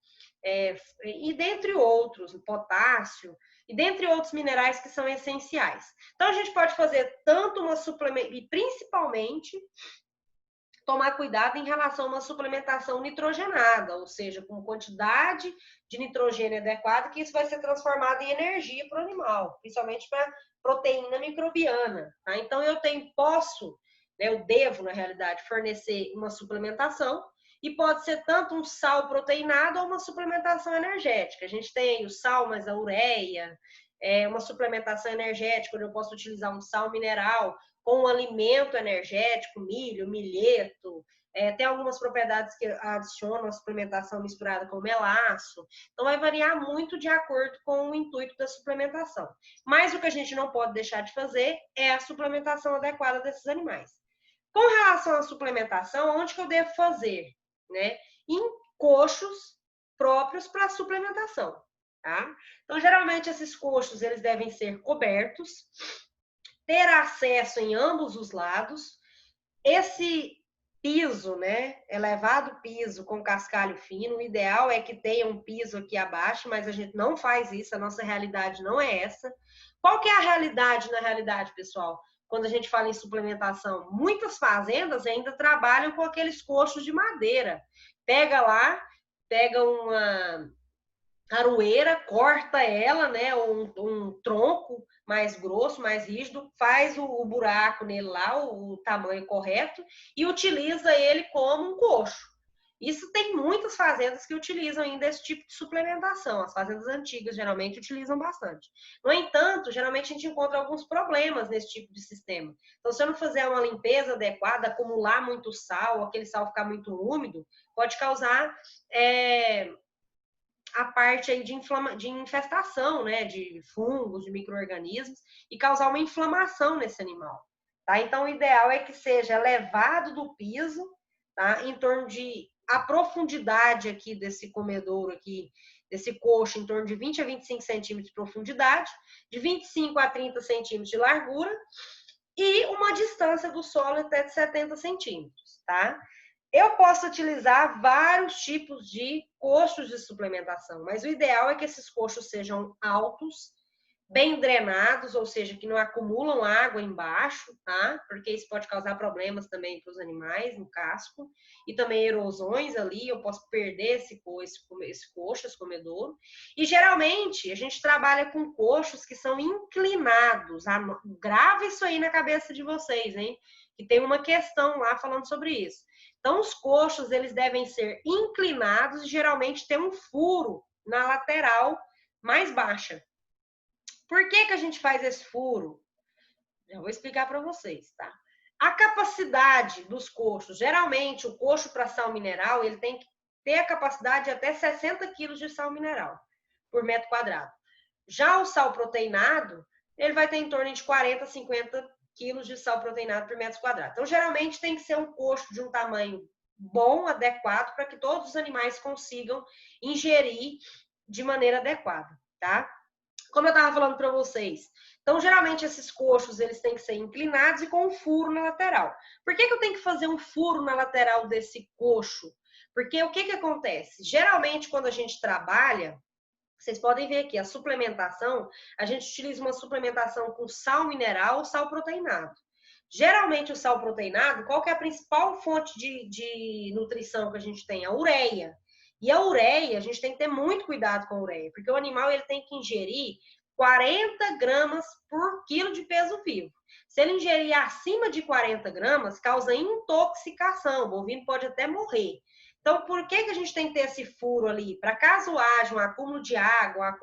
e dentre outros, potássio, e dentre outros minerais que são essenciais. Então, a gente pode fazer tanto uma suplementação, e principalmente tomar cuidado em relação a uma suplementação nitrogenada, ou seja, com quantidade de nitrogênio adequada, que isso vai ser transformado em energia para o animal, principalmente para proteína microbiana. Tá? Então, eu devo, na realidade, fornecer uma suplementação, e pode ser tanto um sal proteinado ou uma suplementação energética. A gente tem o sal, mas a ureia, uma suplementação energética, onde eu posso utilizar um sal mineral com um alimento energético, milho, milheto. Tem algumas propriedades que adicionam a suplementação misturada com melaço. Então, vai variar muito de acordo com o intuito da suplementação. Mas o que a gente não pode deixar de fazer é a suplementação adequada desses animais. Com relação à suplementação, onde que eu devo fazer? Né? Em coxos próprios para suplementação. Tá? Então, geralmente, esses coxos eles devem ser cobertos, ter acesso em ambos os lados. Esse piso, né, elevado piso com cascalho fino, o ideal é que tenha um piso aqui abaixo, mas a gente não faz isso, a nossa realidade não é essa. Qual que é a realidade na realidade, pessoal? Quando a gente fala em suplementação, muitas fazendas ainda trabalham com aqueles coxos de madeira. Pega uma aroeira, corta ela, né, um tronco mais grosso, mais rígido, faz o buraco nele lá, o tamanho correto, e utiliza ele como um coxo. Isso tem muitas fazendas que utilizam ainda esse tipo de suplementação. As fazendas antigas geralmente utilizam bastante. No entanto, geralmente a gente encontra alguns problemas nesse tipo de sistema. Então, se eu não fizer uma limpeza adequada, acumular muito sal, aquele sal ficar muito úmido, pode causar a parte aí de infestação, né, de fungos, de micro-organismos, e causar uma inflamação nesse animal. Tá? Então, o ideal é que seja elevado do piso, tá? Em torno de a profundidade aqui desse comedouro aqui, desse coxo, em torno de 20 a 25 centímetros de profundidade, de 25 a 30 centímetros de largura, e uma distância do solo até de 70 centímetros, tá? Eu posso utilizar vários tipos de coxos de suplementação, mas o ideal é que esses coxos sejam altos, bem drenados, ou seja, que não acumulam água embaixo, tá? Porque isso pode causar problemas também para os animais no casco e também erosões ali, eu posso perder esse coxo, esse comedouro. E geralmente a gente trabalha com coxos que são inclinados. Grave isso aí na cabeça de vocês, hein? Que tem uma questão lá falando sobre isso. Então, os coxos, eles devem ser inclinados e geralmente tem um furo na lateral mais baixa. Por que que a gente faz esse furo? Eu vou explicar para vocês, tá? A capacidade dos coxos, geralmente o coxo para sal mineral, ele tem que ter a capacidade de até 60 quilos de sal mineral por metro quadrado. Já o sal proteinado, ele vai ter em torno de 40 a 50 quilos de sal proteinado por metro quadrado. Então, geralmente tem que ser um coxo de um tamanho bom, adequado, para que todos os animais consigam ingerir de maneira adequada, tá? Como eu estava falando para vocês. Então, geralmente, esses coxos, eles têm que ser inclinados e com um furo na lateral. Por que que eu tenho que fazer um furo na lateral desse coxo? Porque o que que acontece? Geralmente, quando a gente trabalha, vocês podem ver aqui, a suplementação, a gente utiliza uma suplementação com sal mineral ou sal proteinado. Geralmente, o sal proteinado, qual que é a principal fonte de nutrição que a gente tem? A ureia. E a ureia, a gente tem que ter muito cuidado com a ureia, porque o animal ele tem que ingerir 40 gramas por quilo de peso vivo. Se ele ingerir acima de 40 gramas, causa intoxicação, o bovino pode até morrer. Então, por que que a gente tem que ter esse furo ali? Para caso haja um acúmulo de água,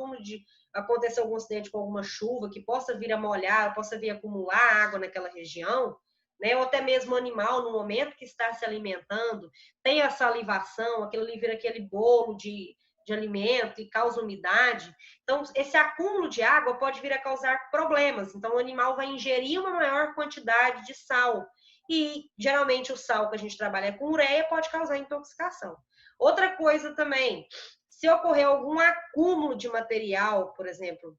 acontecer algum acidente com alguma chuva, que possa vir a molhar, possa vir a acumular água naquela região, né? Ou até mesmo o animal, no momento que está se alimentando, tem a salivação, aquilo ali vira aquele bolo de alimento e causa umidade. Então, esse acúmulo de água pode vir a causar problemas. Então, o animal vai ingerir uma maior quantidade de sal. E, geralmente, o sal que a gente trabalha com ureia pode causar intoxicação. Outra coisa também, se ocorrer algum acúmulo de material, por exemplo,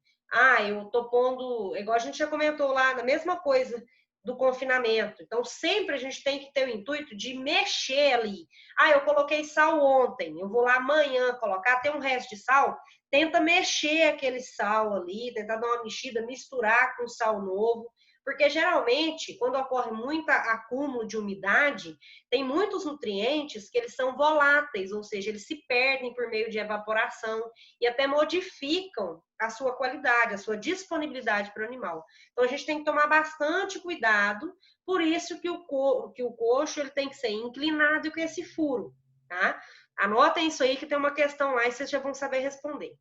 eu tô pondo, igual a gente já comentou lá, na mesma coisa do confinamento. Então, sempre a gente tem que ter o intuito de mexer ali. Eu coloquei sal ontem, eu vou lá amanhã colocar, tem um resto de sal, tenta mexer aquele sal ali, tentar dar uma mexida, misturar com sal novo, porque geralmente, quando ocorre muito acúmulo de umidade, tem muitos nutrientes que eles são voláteis, ou seja, eles se perdem por meio de evaporação e até modificam a sua qualidade, a sua disponibilidade para o animal. Então, a gente tem que tomar bastante cuidado, por isso que o coxo ele tem que ser inclinado e com esse furo, tá? Anotem isso aí que tem uma questão lá e vocês já vão saber responder.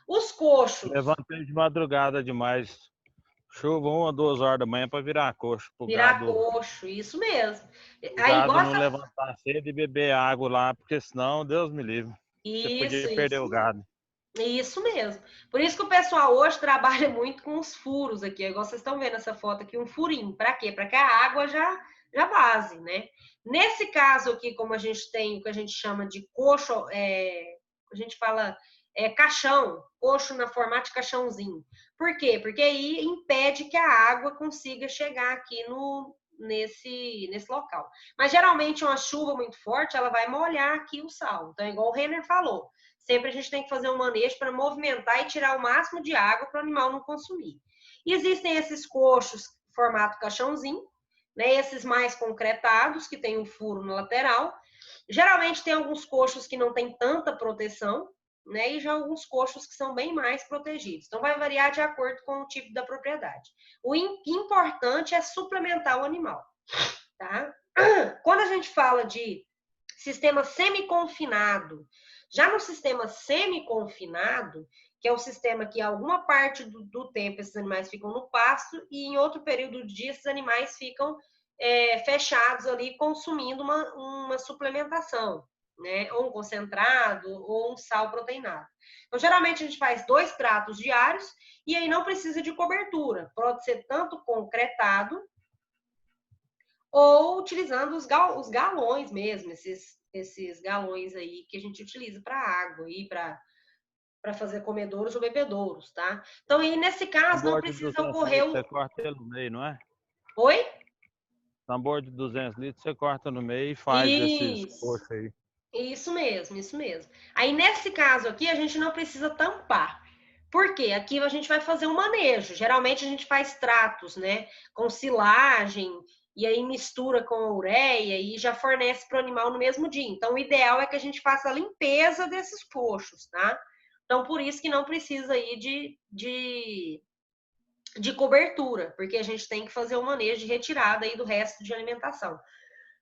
Os coxos... Levantei de madrugada demais. Chuva 1 ou 2 horas da manhã para virar coxo. Virar coxo, isso mesmo. Aí não levantar cedo e beber água lá, porque senão, Deus me livre. Você podia perder o gado. Isso mesmo. Por isso que o pessoal hoje trabalha muito com os furos aqui. Igual vocês estão vendo essa foto aqui, um furinho. Para quê? Para que a água já vaze, né? Nesse caso aqui, como a gente tem o que a gente chama de coxo, a gente fala caixão, coxo na formato de caixãozinho. Por quê? Porque aí impede que a água consiga chegar aqui nesse local. Mas geralmente uma chuva muito forte, ela vai molhar aqui o sal. Então, igual o Renner falou, sempre a gente tem que fazer um manejo para movimentar e tirar o máximo de água para o animal não consumir. E existem esses coxos formato caixãozinho, né? Esses mais concretados, que tem um furo na lateral. Geralmente tem alguns coxos que não tem tanta proteção, né? E já alguns coxos que são bem mais protegidos. Então, vai variar de acordo com o tipo da propriedade. O importante é suplementar o animal, tá? Quando a gente fala de sistema semi-confinado, já no sistema semi-confinado, que é o sistema que alguma parte do tempo esses animais ficam no pasto e em outro período do dia esses animais ficam fechados ali consumindo uma suplementação, né? Ou um concentrado ou um sal proteinado. Então, geralmente a gente faz 2 pratos diários e aí não precisa de cobertura. Pode ser tanto concretado ou utilizando os galões mesmo, esses galões aí que a gente utiliza para água e para fazer comedouros ou bebedouros, tá? Então, aí nesse caso não precisa ocorrer Você corta ele no meio, não é? Oi? Tambor de 200 litros, você corta no meio e faz esses coxos aí. Isso mesmo, isso mesmo. Aí, nesse caso aqui, a gente não precisa tampar. Por quê? Aqui a gente vai fazer um manejo. Geralmente a gente faz tratos, né? Com silagem, e aí mistura com a ureia e já fornece para o animal no mesmo dia. Então, o ideal é que a gente faça a limpeza desses coxos, tá? Então, por isso que não precisa aí de cobertura, porque a gente tem que fazer o manejo de retirada aí do resto de alimentação.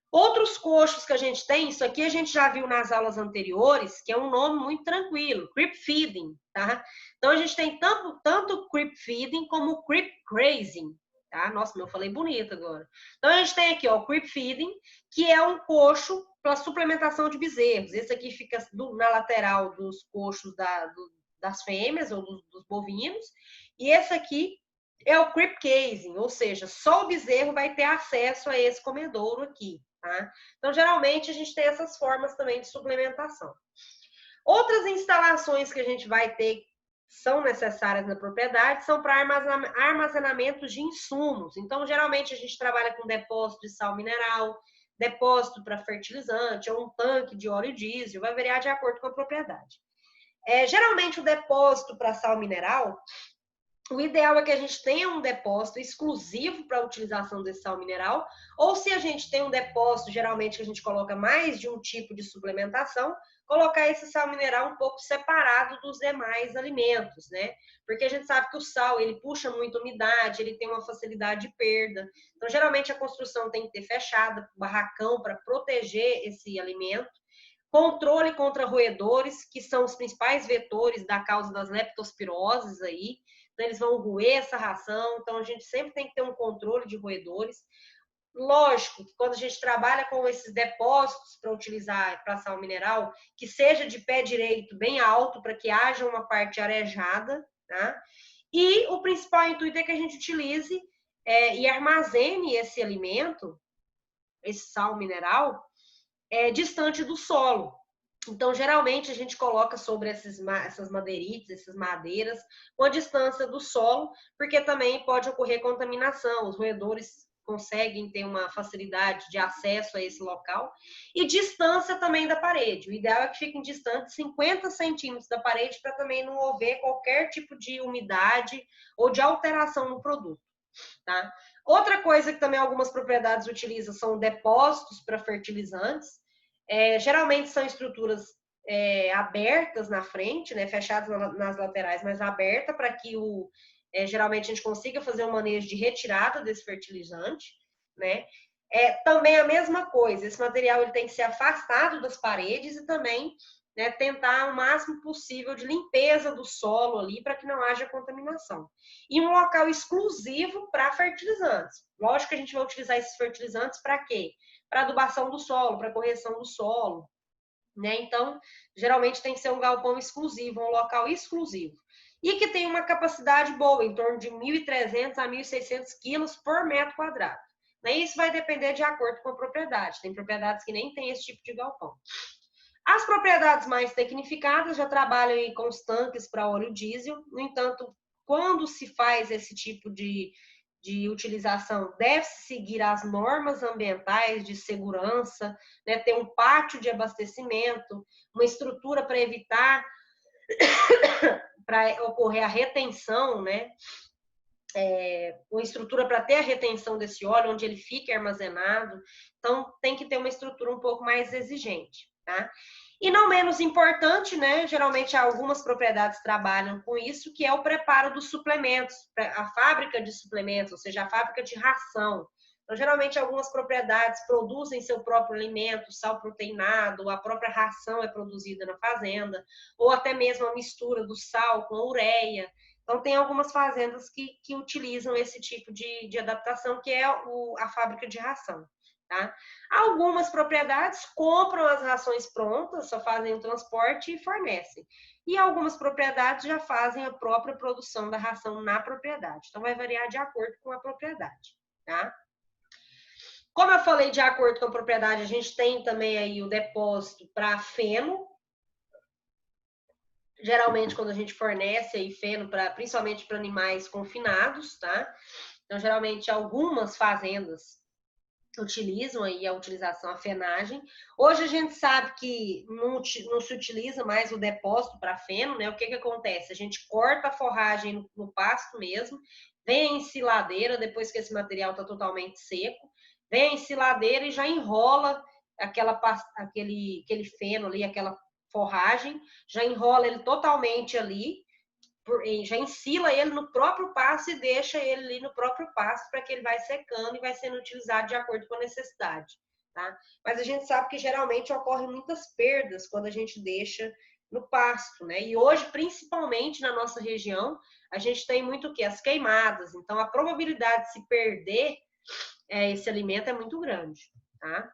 Outros coxos que a gente tem, isso aqui a gente já viu nas aulas anteriores, que é um nome muito tranquilo, creep feeding, tá? Então a gente tem tanto creep feeding como creep grazing, tá? Nossa, eu falei bonito agora. Então a gente tem aqui, ó, o creep feeding, que é um coxo para suplementação de bezerros. Esse aqui fica na lateral dos coxos das fêmeas ou dos bovinos, e esse aqui é o creep casing, ou seja, só o bezerro vai ter acesso a esse comedouro aqui. Tá? Então, geralmente, a gente tem essas formas também de suplementação. Outras instalações que a gente vai ter, são necessárias na propriedade, são para armazenamento de insumos. Então, geralmente, a gente trabalha com depósito de sal mineral, depósito para fertilizante, ou um tanque de óleo diesel, vai variar de acordo com a propriedade. Geralmente, o depósito para sal mineral, o ideal é que a gente tenha um depósito exclusivo para a utilização desse sal mineral, ou se a gente tem um depósito, geralmente que a gente coloca mais de um tipo de suplementação, colocar esse sal mineral um pouco separado dos demais alimentos, né? Porque a gente sabe que o sal, ele puxa muita umidade, ele tem uma facilidade de perda. Então, geralmente, a construção tem que ter fechada, barracão para proteger esse alimento. Controle contra roedores, que são os principais vetores da causa das leptospiroses aí. Então, eles vão roer essa ração. Então, a gente sempre tem que ter um controle de roedores. Lógico que quando a gente trabalha com esses depósitos para utilizar para sal mineral, que seja de pé direito, bem alto, para que haja uma parte arejada, tá? E o principal intuito é que a gente utilize e armazene esse alimento, esse sal mineral, distante do solo. Então, geralmente, a gente coloca sobre essas madeirites, essas madeiras, com a distância do solo, porque também pode ocorrer contaminação. Os roedores conseguem ter uma facilidade de acesso a esse local. E distância também da parede. O ideal é que fiquem distantes 50 centímetros da parede, para também não haver qualquer tipo de umidade ou de alteração no produto. Tá? Outra coisa que também algumas propriedades utilizam são depósitos para fertilizantes. Geralmente são estruturas abertas na frente, né, fechadas nas laterais, mas aberta para que geralmente a gente consiga fazer um manejo de retirada desse fertilizante, né? Também a mesma coisa, esse material ele tem que ser afastado das paredes e também, né, tentar o máximo possível de limpeza do solo ali para que não haja contaminação. E um local exclusivo para fertilizantes. Lógico que a gente vai utilizar esses fertilizantes para quê? Para adubação do solo, para correção do solo, né? Então, geralmente tem que ser um galpão exclusivo, um local exclusivo. E que tem uma capacidade boa, em torno de 1.300 a 1.600 quilos por metro quadrado. Isso vai depender de acordo com a propriedade. Tem propriedades que nem tem esse tipo de galpão. As propriedades mais tecnificadas já trabalham aí com os tanques para óleo diesel. No entanto, quando se faz esse tipo de utilização, deve-se seguir as normas ambientais de segurança, né? Ter um pátio de abastecimento, uma estrutura para evitar para ocorrer a retenção, né? Uma estrutura para ter a retenção desse óleo, onde ele fique armazenado. Então, tem que ter uma estrutura um pouco mais exigente, tá? E não menos importante, né? Geralmente algumas propriedades trabalham com isso, que é o preparo dos suplementos, a fábrica de suplementos, ou seja, a fábrica de ração. Então, geralmente algumas propriedades produzem seu próprio alimento, sal proteinado, a própria ração é produzida na fazenda, ou até mesmo a mistura do sal com a ureia. Então, tem algumas fazendas que utilizam esse tipo de adaptação, que é a fábrica de ração. Tá? Algumas propriedades compram as rações prontas, só fazem o transporte e fornecem. E algumas propriedades já fazem a própria produção da ração na propriedade. Então, vai variar de acordo com a propriedade. Tá? Como eu falei, de acordo com a propriedade, a gente tem também aí o depósito para feno. Geralmente, quando a gente fornece aí feno, principalmente para animais confinados, tá? Então, geralmente, algumas fazendas utilizam aí a utilização, a fenagem. Hoje a gente sabe que não se utiliza mais o depósito para feno, né? O que acontece? A gente corta a forragem no pasto mesmo, vem a ensiladeira, depois que esse material está totalmente seco, vem a ensiladeira e já enrola aquele feno ali, aquela forragem, já enrola ele totalmente ali, já ensila ele no próprio pasto e deixa ele ali no próprio pasto para que ele vai secando e vai sendo utilizado de acordo com a necessidade, tá? Mas a gente sabe que geralmente ocorrem muitas perdas quando a gente deixa no pasto, né? E hoje, principalmente na nossa região, a gente tem muito o quê? As queimadas. Então, a probabilidade de se perder esse alimento é muito grande, tá?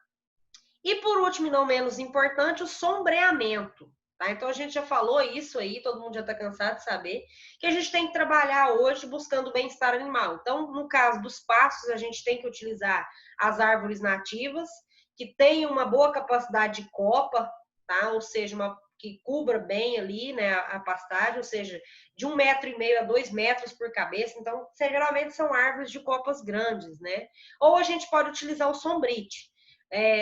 E por último, e não menos importante, o sombreamento. Tá? Então, a gente já falou isso aí, todo mundo já está cansado de saber, que a gente tem que trabalhar hoje buscando o bem-estar animal. Então, no caso dos pastos, a gente tem que utilizar as árvores nativas, que tenham uma boa capacidade de copa, tá? Ou seja, que cubra bem ali, né, a pastagem, ou seja, de 1,5 m a 2 metros por cabeça. Então, geralmente são árvores de copas grandes, né? Ou a gente pode utilizar o sombrite.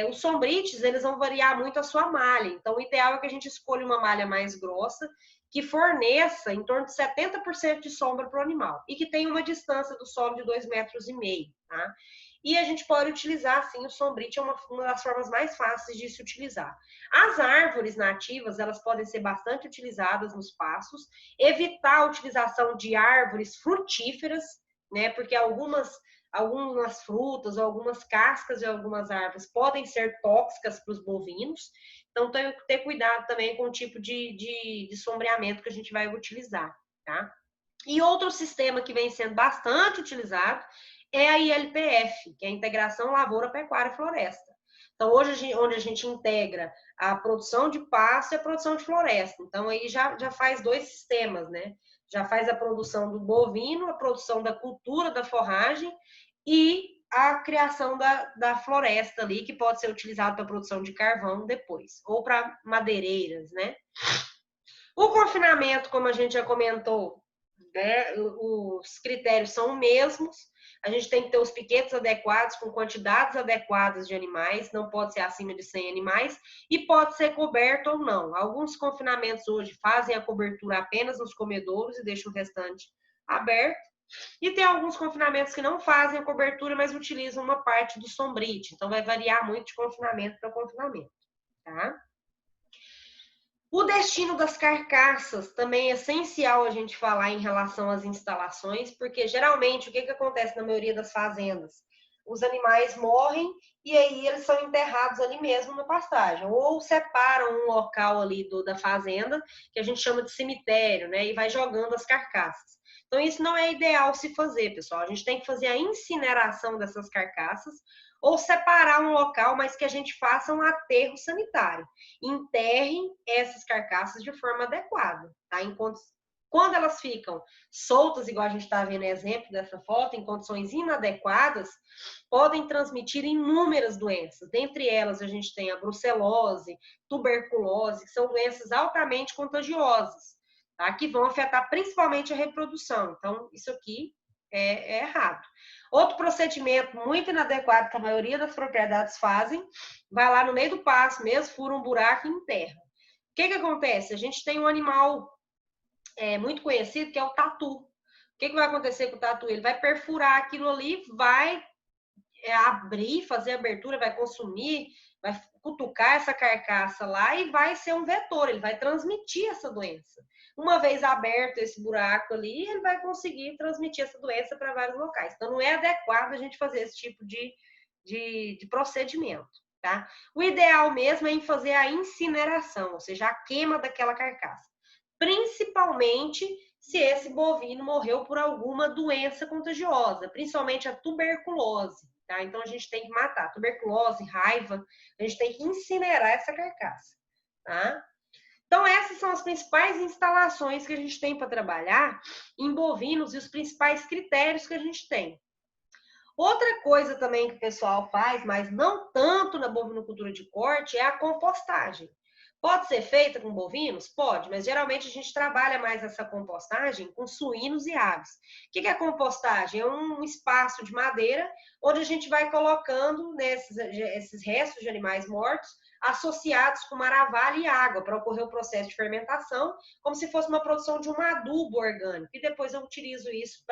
Os sombrites, eles vão variar muito a sua malha. Então, o ideal é que a gente escolha uma malha mais grossa, que forneça em torno de 70% de sombra para o animal e que tenha uma distância do solo de 2,5 metros, tá? E a gente pode utilizar, assim, o sombrite é uma das formas mais fáceis de se utilizar. As árvores nativas, elas podem ser bastante utilizadas nos pastos, evitar a utilização de árvores frutíferas, né? Porque algumas frutas ou algumas cascas de algumas árvores podem ser tóxicas para os bovinos. Então, tem que ter cuidado também com o tipo de sombreamento que a gente vai utilizar, tá? E outro sistema que vem sendo bastante utilizado é a ILPF, que é a Integração Lavoura, Pecuária e Floresta. Então, hoje, onde a gente integra a produção de pasto e a produção de floresta. Então, aí já faz 2 sistemas, né? Já faz a produção do bovino, a produção da cultura da forragem e a criação da floresta ali, que pode ser utilizado para a produção de carvão depois, ou para madeireiras, né? O confinamento, como a gente já comentou, né, os critérios são os mesmos. A gente tem que ter os piquetes adequados, com quantidades adequadas de animais, não pode ser acima de 100 animais, e pode ser coberto ou não. Alguns confinamentos hoje fazem a cobertura apenas nos comedouros e deixam o restante aberto. E tem alguns confinamentos que não fazem a cobertura, mas utilizam uma parte do sombrite. Então, vai variar muito de confinamento para confinamento, tá? O destino das carcaças também é essencial a gente falar em relação às instalações, porque geralmente o que acontece na maioria das fazendas? Os animais morrem e aí eles são enterrados ali mesmo na pastagem, ou separam um local ali da fazenda, que a gente chama de cemitério, né? E vai jogando as carcaças. Então, isso não é ideal se fazer, pessoal. A gente tem que fazer a incineração dessas carcaças, ou separar um local, mas que a gente faça um aterro sanitário. Enterrem essas carcaças de forma adequada, tá? Quando elas ficam soltas, igual a gente está vendo exemplo dessa foto, em condições inadequadas, podem transmitir inúmeras doenças. Dentre elas, a gente tem a brucelose, tuberculose, que são doenças altamente contagiosas, tá? Que vão afetar principalmente a reprodução. Então, isso aqui é errado. Outro procedimento muito inadequado que a maioria das propriedades fazem, vai lá no meio do pasto mesmo, fura um buraco e enterra. O que acontece? A gente tem um animal muito conhecido que é o tatu. O que vai acontecer com o tatu? Ele vai perfurar aquilo ali, vai abrir, fazer abertura, vai consumir, vai cutucar essa carcaça lá e vai ser um vetor, ele vai transmitir essa doença. Uma vez aberto esse buraco ali, ele vai conseguir transmitir essa doença para vários locais. Então, não é adequado a gente fazer esse tipo de procedimento, tá? O ideal mesmo é em fazer a incineração, ou seja, a queima daquela carcaça. Principalmente se esse bovino morreu por alguma doença contagiosa, principalmente a tuberculose, tá? Então, a gente tem que matar tuberculose, raiva, a gente tem que incinerar essa carcaça, tá? Então, essas são as principais instalações que a gente tem para trabalhar em bovinos e os principais critérios que a gente tem. Outra coisa também que o pessoal faz, mas não tanto na bovinocultura de corte, é a compostagem. Pode ser feita com bovinos? Pode, mas geralmente a gente trabalha mais essa compostagem com suínos e aves. O que é compostagem? É um espaço de madeira onde a gente vai colocando esses restos de animais mortos associados com maravalha e água para ocorrer o processo de fermentação, como se fosse uma produção de um adubo orgânico. E depois eu utilizo isso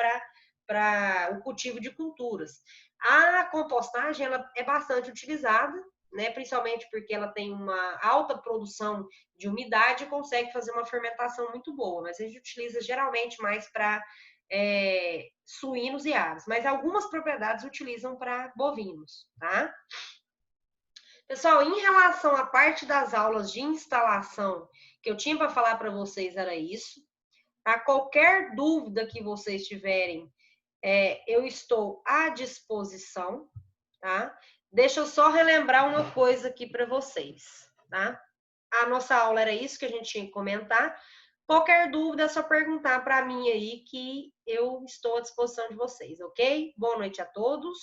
para o cultivo de culturas. A compostagem ela é bastante utilizada, né? Principalmente porque ela tem uma alta produção de umidade e consegue fazer uma fermentação muito boa, mas a gente utiliza geralmente mais para suínos e aves, mas algumas propriedades utilizam para bovinos, tá? Pessoal, em relação à parte das aulas de instalação que eu tinha para falar para vocês era isso, tá? Qualquer dúvida que vocês tiverem, eu estou à disposição, tá? Deixa eu só relembrar uma coisa aqui para vocês, tá? A nossa aula era isso que a gente tinha que comentar. Qualquer dúvida é só perguntar para mim aí que eu estou à disposição de vocês, ok? Boa noite a todos.